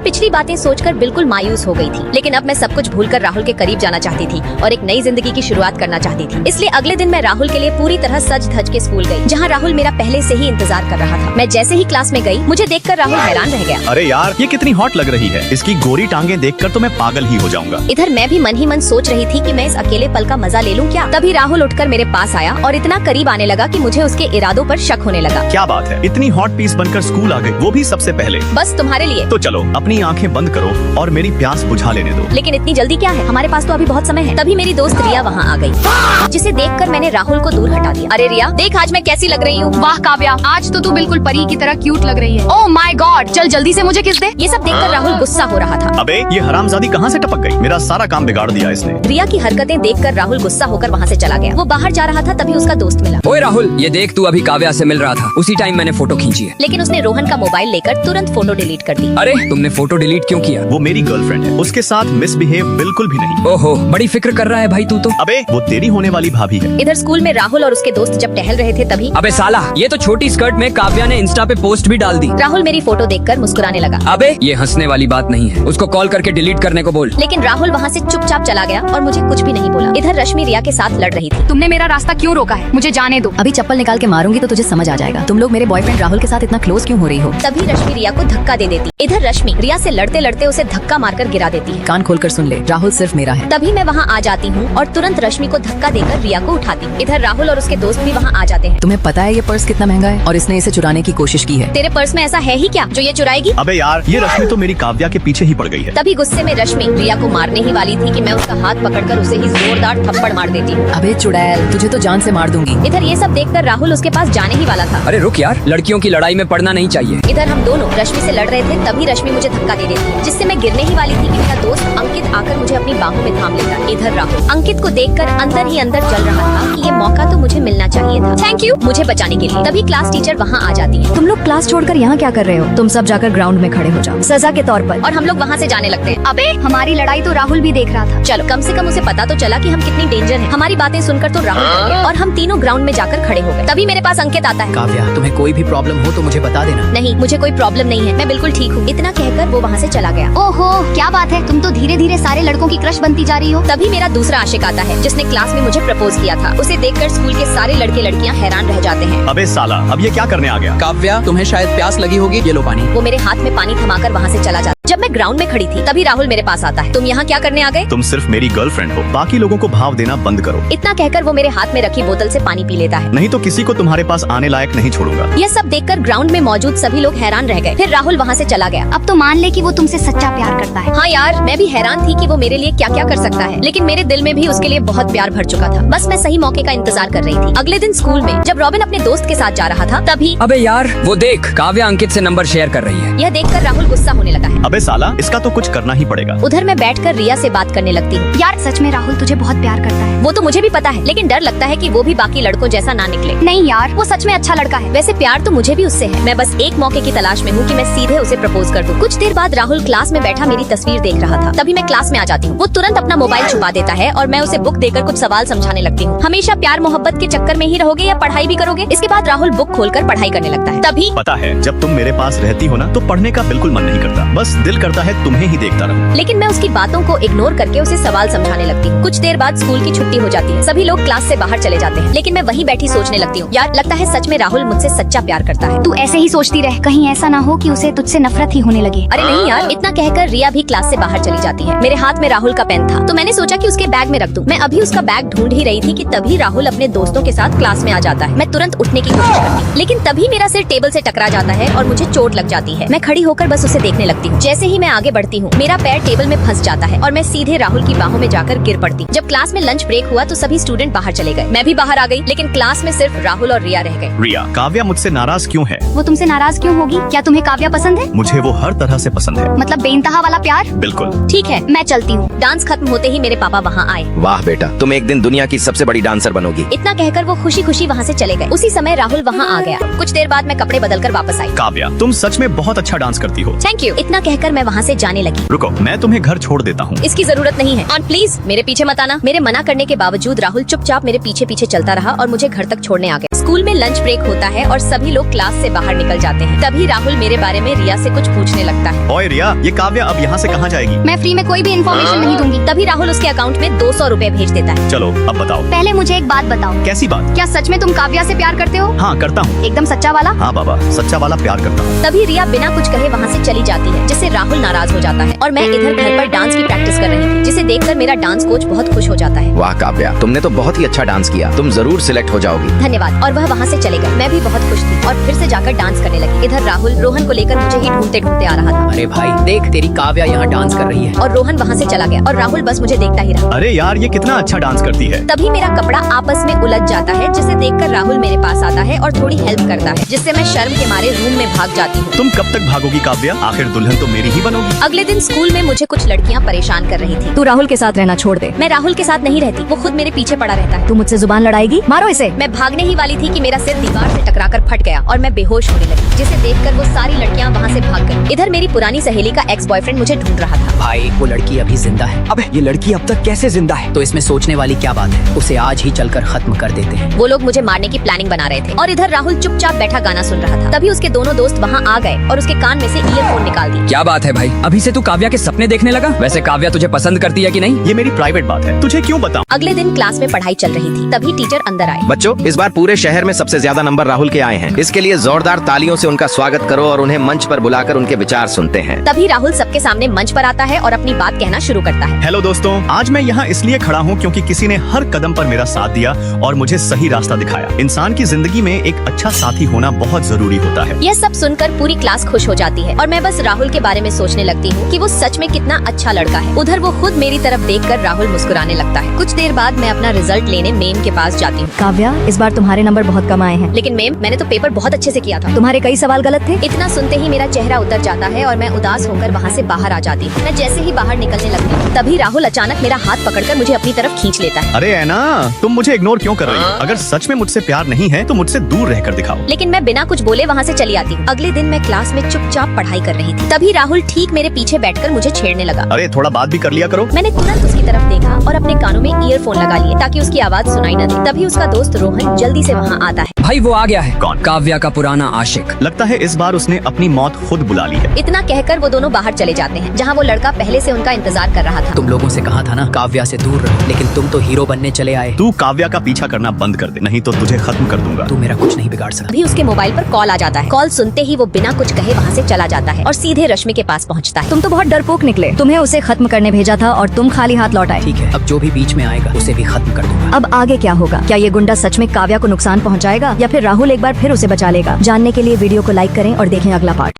मैं पिछली बातें सोचकर बिल्कुल मायूस हो गई थी, लेकिन अब मैं सब कुछ भूलकर राहुल के करीब जाना चाहती थी और एक नई जिंदगी की शुरुआत करना चाहती थी। इसलिए अगले दिन मैं राहुल के लिए पूरी तरह सज धज के स्कूल गई, जहाँ राहुल मेरा पहले से ही इंतजार कर रहा था। मैं जैसे ही क्लास में गई, मुझे देखकर राहुल हैरान रह गया। अरे यार, ये कितनी हॉट लग रही है। इसकी गोरी टांगे देखकर तो मैं पागल ही हो जाऊंगा। इधर मैं भी मन ही मन सोच रही थी कि मैं इस अकेले पल का मजा ले लूं क्या। तभी राहुल उठकर मेरे पास आया और इतना करीब आने लगा कि मुझे उसके इरादों पर शक होने लगा। क्या बात है, इतनी हॉट पीस बनकर स्कूल आ गई, वो भी सबसे पहले। बस तुम्हारे लिए। तो चलो अपनी आंखें बंद करो और मेरी प्यास बुझा लेने दो। लेकिन इतनी जल्दी क्या है, हमारे पास तो अभी बहुत समय है। तभी मेरी दोस्त रिया वहाँ आ गई, जिसे देखकर मैंने राहुल को दूर हटा दिया। अरे रिया, देख आज मैं कैसी लग रही हूँ। वाह काव्या, आज तो तू बिल्कुल परी की तरह क्यूट लग रही है। ओह माय गॉड, चल जल्दी से मुझे किस दे। ये सब देखकर राहुल गुस्सा हो रहा था। अबे ये हरामजादी कहाँ से टपक गई, मेरा सारा काम बिगाड़ दिया इसने। रिया की हरकतें देखकर राहुल गुस्सा होकर वहाँ से चला गया। वो बाहर जा रहा था, तभी उसका दोस्त मिला। ओए राहुल, ये देख, तू अभी काव्या से मिल रहा था, उसी टाइम मैंने फोटो खींची है। लेकिन उसने रोहन का मोबाइल लेकर तुरंत फोटो डिलीट कर दी। अरे तुमने फोटो डिलीट क्यों किया? वो मेरी गर्लफ्रेंड है, उसके साथ मिसबिहेव बिल्कुल भी नहीं। ओहो, बड़ी फिक्र कर रहा है भाई तू तो। अबे वो तेरी होने वाली भाभी है। इधर स्कूल में राहुल और उसके दोस्त जब टहल रहे थे, तभी अबे साला, ये तो छोटी स्कर्ट में काव्या ने इंस्टा पे पोस्ट भी डाल दी। राहुल मेरी फोटो देखकर मुस्कुराने लगा। अबे ये हंसने वाली बात नहीं है, उसको कॉल करके डिलीट करने को बोल। लेकिन राहुल वहाँ से चुपचाप चला गया और मुझे कुछ भी नहीं बोला। इधर रश्मि रिया के साथ लड़ रही थी। तुमने मेरा रास्ता क्यों रोका है? मुझे जाने दो। अभी चप्पल निकाल के मारूंगी तो तुझे समझ आ जाएगा। तुम लोग मेरे बॉयफ्रेंड राहुल के साथ इतना क्लोज क्यों हो रही हो? तभी रश्मि रिया को धक्का दे देती। इधर रश्मि रिया से लड़ते लड़ते उसे धक्का मारकर गिरा देती है। कान खोलकर सुन ले, राहुल सिर्फ मेरा है। तभी मैं वहाँ आ जाती हूँ और तुरंत रश्मि को धक्का देकर रिया को उठाती हूँ। इधर राहुल और उसके दोस्त भी वहाँ आ जाते हैं। तुम्हें पता है ये पर्स कितना महंगा है और इसने इसे चुराने की कोशिश की है। तेरे पर्स में ऐसा है ही क्या जो ये चुराएगी? अबे यार, ये रश्मि तो मेरी काव्या के पीछे ही पड़ गई है। तभी गुस्से में रश्मि रिया को मारने ही वाली थी कि मैं उसका हाथ पकड़कर उसे ही जोरदार थप्पड़ मार देती हूँ। अबे चुड़ैल, तुझे तो जान से मार दूंगी। इधर ये सब देखकर राहुल उसके पास जाने ही वाला था। अरे रुक यार, लड़कियों की लड़ाई में पड़ना नहीं चाहिए। इधर हम दोनों रश्मि से लड़ रहे थे, तभी रश्मि मुझे धक्का दे देती है, जिससे मैं गिरने ही वाली थी कि मेरा दोस्त अंकित आकर मुझे अपनी बाहों में थाम लेता। इधर राहुल अंकित को देखकर अंदर ही अंदर जल रहा था कि ये मौका तो मुझे मिलना चाहिए था। थैंक यू मुझे बचाने के लिए। तभी क्लास टीचर वहाँ आ जाती है। तुम लोग क्लास छोड़कर यहाँ क्या कर रहे हो? तुम सब जाकर ग्राउंड में खड़े हो जाओ सजा के तौर पर। और हम लोग वहाँ से जाने लगते हैं। अबे हमारी लड़ाई तो राहुल भी देख रहा था। चलो, कम से कम उसे पता तो चला कि हम कितनी डेंजर हैं। हमारी बातें सुनकर तो राहुल डर गया और हम तीनों ग्राउंड में जाकर खड़े हो गए। तभी मेरे पास अंकित आता है। काव्या, तुम्हें कोई भी प्रॉब्लम हो तो मुझे बता देना। नहीं, मुझे कोई प्रॉब्लम नहीं है, मैं बिल्कुल ठीक हूँ। इतना कहकर वो वहाँ से चला गया। ओहो क्या बात है, तुम तो धीरे धीरे सारे लड़कों की क्रश बनती जा रही हो। तभी मेरा दूसरा आशिक आता है, जिसने क्लास में मुझे प्रपोज किया था। उसे देखकर स्कूल के सारे लड़के लड़कियाँ हैरान रह जाते हैं। अबे साला, अब ये क्या करने आ गया? काव्या, तुम्हें शायद प्यास लगी होगी, ये लो पानी। वो मेरे हाथ में पानी थमाकर वहाँ से चला जाता। जब मैं ग्राउंड में खड़ी थी, तभी राहुल मेरे पास आता है। तुम यहाँ क्या करने आ गए? तुम सिर्फ मेरी गर्लफ्रेंड हो, बाकी लोगों को भाव देना बंद करो। इतना कहकर वो मेरे हाथ में रखी बोतल से पानी पी लेता है। नहीं तो किसी को तुम्हारे पास आने लायक नहीं छोड़ूंगा। यह सब देखकर ग्राउंड में मौजूद सभी लोग हैरान रह गए। फिर राहुल वहाँ से चला गया। अब तो मान ले कि वो तुमसे सच्चा प्यार करता है। हाँ यार, मैं भी हैरान थी कि वो मेरे लिए क्या क्या कर सकता है, लेकिन मेरे दिल में भी उसके लिए बहुत प्यार भर चुका था। बस मैं सही मौके का इंतजार कर रही थी। अगले दिन स्कूल में जब रॉबिन अपने दोस्त के साथ जा रहा था, तभी अबे यार वो देख, काव्या अंकित से नंबर शेयर कर रही है। यह देखकर राहुल गुस्सा होने लगा है। अबे साला, इसका तो कुछ करना ही पड़ेगा। उधर मैं बैठकर रिया से बात करने लगती हूँ। यार सच में राहुल तुझे बहुत प्यार करता है। वो तो मुझे भी पता है, लेकिन डर लगता है कि वो भी बाकी लड़कों जैसा ना निकले। नहीं यार, वो सच में अच्छा लड़का है। वैसे प्यार तो मुझे भी उससे है। मैं बस एक मौके की तलाश में हूँ कि मैं सीधे उसे प्रपोज कर दूं। कुछ देर बाद राहुल क्लास में बैठा मेरी तस्वीर देख रहा था। तभी मैं क्लास में आ जाती हूँ। वो तुरंत अपना मोबाइल छुपा देता है और मैं उसे बुक देकर कुछ सवाल समझाने लगती हूँ। हमेशा प्यार मोहब्बत के चक्कर में ही रहोगे या पढ़ाई भी करोगे? इसके बाद राहुल बुक खोलकर पढ़ाई करने लगता है। तभी पता है, जब तुम मेरे पास रहती हो ना, तो पढ़ने का बिल्कुल मन नहीं करता, बस दिल करता है तुम्हें ही देखता रहूं। लेकिन मैं उसकी बातों को इग्नोर करके उसे सवाल समझाने लगती हूँ। कुछ देर बाद स्कूल की छुट्टी हो जाती है। सभी लोग क्लास से बाहर चले जाते हैं, लेकिन मैं वहीं बैठी सोचने लगती हूँ, यार लगता है सच में राहुल मुझसे सच्चा प्यार करता है। तू ऐसे ही सोचती रह, कहीं ऐसा ना हो कि उसे तुझसे नफरत ही होने लगे। अरे नहीं यार, इतना कहकर रिया भी क्लास से बाहर चली जाती है। मेरे हाथ में राहुल का पेन था, तो मैंने सोचा कि उसके बैग में रख दूं। मैं अभी उसका बैग ढूंढ ही रही थी कि तभी राहुल अपने दोस्तों के साथ क्लास में आ जाता है। मैं तुरंत उठने की कोशिश करती हूँ, लेकिन तभी मेरा सिर टेबल से टकरा जाता है और मुझे चोट लग जाती है। मैं खड़ी होकर बस उसे देखने लगती हूँ। जैसे ही मैं आगे बढ़ती हूँ, मेरा पैर टेबल में फंस जाता है और मैं सीधे राहुल की बाहों में जाकर गिर पड़ती। जब क्लास में लंच ब्रेक हुआ तो सभी स्टूडेंट बाहर चले गए। मैं भी बाहर आ गई, लेकिन क्लास में सिर्फ राहुल और रिया रह गए। रिया, काव्या मुझसे नाराज क्यों है? वो तुमसे नाराज क्यों होगी? क्या तुम्हें काव्या पसंद है? मुझे वो हर तरह से पसंद है। मतलब बेइंतहा वाला प्यार? बिल्कुल। ठीक है, मैं चलती हूँ। डांस खत्म होते ही मेरे पापा वहाँ आए। वाह बेटा, तुम एक दिन दुनिया की सबसे बड़ी डांसर बनोगी। इतना कहकर वो खुशी खुशी वहाँ से चले गए। उसी समय राहुल वहाँ आ गया। कुछ देर बाद मैं कपड़े बदलकर वापस आई। काव्या, तुम सच में बहुत अच्छा डांस करती हो। Thank you. इतना कहकर मैं वहाँ से जाने लगी। रुको, मैं तुम्हें घर छोड़ देता हूँ। इसकी जरूरत नहीं है। और प्लीज मेरे पीछे मत आना। मेरे मना करने के बावजूद राहुल चुपचाप मेरे पीछे पीछे चलता रहा और मुझे घर तक छोड़ने आ गया। स्कूल में लंच ब्रेक होता है और सभी लोग क्लास से बाहर निकल जाते हैं। तभी राहुल मेरे बारे में रिया से कुछ पूछने लगता है। ओए रिया, ये काव्या अब यहाँ से कहाँ जाएगी? मैं फ्री में कोई भी इन्फॉर्मेशन नहीं दूंगी। तभी राहुल उसके अकाउंट में 200 रुपए भेज देता है। चलो अब बताओ, पहले मुझे एक बात बताओ, कैसी बात? क्या सच में तुम काव्या से प्यार करते हो? हाँ करता हूँ। एकदम सच्चा वाला? हाँ बाबा, सच्चा वाला प्यार करता हूँ। तभी रिया बिना कुछ कहे वहाँ से चली जाती है, जिससे राहुल नाराज हो जाता है और मैं इधर घर पर डांस की प्रैक्टिस कर रही थी, जिसे देखकर मेरा डांस कोच बहुत खुश हो जाता है। वाह काव्या, तुमने तो बहुत ही अच्छा डांस किया, तुम जरूर सिलेक्ट हो जाओगी। धन्यवाद। और वह वहाँ से चले गए। मैं भी बहुत खुश थी और फिर से जाकर डांस करने लगी। इधर राहुल रोहन को लेकर मुझे ही ढूंढते ढूंढते आ रहा था अरे भाई देख, तेरी काव्या यहाँ डांस कर रही है। और रोहन वहाँ से चला गया और राहुल बस मुझे देखता ही रहा। अरे यार, ये कितना अच्छा डांस करती है। तभी मेरा कपड़ा आपस में उलझ जाता है, जिसे देखकर राहुल मेरे पास आता है और थोड़ी हेल्प करता है, जिससे मैं शर्म के मारे रूम में भाग जाती हूँ। तुम कब तक भागोगी काव्या? आखिर दुल्हन तो मेरी ही बनोगी। अगले दिन स्कूल में मुझे कुछ लड़कियाँ परेशान कर रही थी। तू राहुल के साथ रहना छोड़ दे। मैं राहुल के साथ नहीं रहती, वो खुद मेरे पीछे पड़ा रहता है। तू मुझसे जुबान लड़ाएगी? मारो इसे। मैं भागने ही वाली थी कि मेरा सिर दीवार से टकराकर फट गया और मैं बेहोश होने लगी, जिसे देखकर वो सारी लड़कियां वहाँ से भाग गईं। इधर मेरी पुरानी सहेली का एक्स बॉयफ्रेंड मुझे ढूंढ रहा था। भाई वो लड़की अभी जिंदा है। अबे ये लड़की अब तक कैसे जिंदा है? तो इसमें सोचने वाली क्या बात है, उसे आज ही चलकर खत्म कर देते हैं। वो लोग मुझे मारने की प्लानिंग बना रहे थे और इधर राहुल चुपचाप बैठा गाना सुन रहा था। तभी उसके दोनों दोस्त वहाँ आ गए और उसके कान में से ईयरफोन निकाल दिए। क्या बात है भाई, अभी से तू काव्या के सपने देखने लगा? वैसे काव्या तुझे पसंद करती है कि नहीं? ये मेरी प्राइवेट बात है, तुझे क्यों बताऊं? अगले दिन क्लास में पढ़ाई चल रही थी, तभी टीचर अंदर आए। बच्चों, इस बार पूरे शहर में सबसे ज्यादा नंबर राहुल के आए हैं। इसके लिए जोरदार तालियों से उनका स्वागत करो और उन्हें मंच पर बुलाकर उनके विचार सुनते हैं। तभी राहुल सबके सामने मंच पर आता है और अपनी बात कहना शुरू करता है। हेलो दोस्तों, आज मैं यहाँ इसलिए खड़ा हूँ क्योंकि किसी ने हर कदम पर मेरा साथ दिया और मुझे सही रास्ता दिखाया। इंसान की जिंदगी में एक अच्छा साथी होना बहुत जरूरी होता है। यह सब सुनकर पूरी क्लास खुश हो जाती है और मैं बस राहुल के बारे में सोचने लगती हूँ कि वो सच में कितना अच्छा लड़का है। उधर वो खुद मेरी तरफ देखकर राहुल मुस्कुराने लगता है। कुछ देर बाद मैं अपना रिजल्ट लेने मेम के पास जाती हूँ। काव्या, इस बार तुम्हारे नंबर बहुत कम आए हैं। लेकिन मेम, मैंने तो पेपर बहुत अच्छे से किया था। तुम्हारे कई सवाल गलत थे। इतना सुनते ही मेरा चेहरा उतर जाता है और मैं उदास होकर वहाँ से बाहर आ जाती हूँ। मैं जैसे ही बाहर निकलने लगती हूँ, तभी राहुल अचानक मेरा हाथ पकड़कर मुझे अपनी तरफ खींच लेता है। अरे ऐना, तुम मुझे इग्नोर क्यों कर रही हो? अगर सच में मुझसे प्यार नहीं है तो मुझसे दूर रहकर दिखाओ। लेकिन मैं बिना कुछ बोले वहाँ से चली आती हूँ। अगले दिन मैं क्लास में चुपचाप पढ़ाई कर रही थी, तभी राहुल ठीक मेरे पीछे बैठकर मुझे छेड़ने लगा। अरे थोड़ा बात भी कर लिया करो। मैंने तुरंत उसकी तरफ देखा और अपने कानों में ईयरफोन लगा लिए ताकि उसकी आवाज सुनाई न दे। तभी उसका दोस्त रोहन जल्दी से वहाँ आता है। भाई वो आ गया है। कौन? काव्या का पुराना आशिक। लगता है इस बार उसने अपनी मौत खुद बुला ली है। इतना कहकर वो दोनों बाहर चले जाते हैं, जहाँ वो लड़का पहले से उनका इंतजार कर रहा था। तुम लोगों से कहा था ना काव्या से दूर रहो, लेकिन तुम तो हीरो बनने चले आए। तू काव्या का पीछा करना बंद कर दे, नहीं तो तुझे खत्म कर दूंगा। तू मेरा कुछ नहीं बिगाड़ सकता। अभी उसके मोबाइल पर कॉल आ जाता है। कॉल सुनते ही वो बिना कुछ कहे वहाँ से चला जाता है और सीधे रश्मि के पास पहुँचता है। तुम तो बहुत डरपोक निकले। तुम्हें उसे खत्म करने भेजा था और तुम खाली हाथ लौट आए। ठीक है, अब जो भी बीच में आएगा उसे भी खत्म कर दूंगा। अब आगे क्या होगा? क्या ये गुंडा सच में काव्या को नुकसान पहुंचाएगा या फिर राहुल एक बार फिर उसे बचा लेगा? जानने के लिए वीडियो को लाइक करें और देखें अगला पार्ट।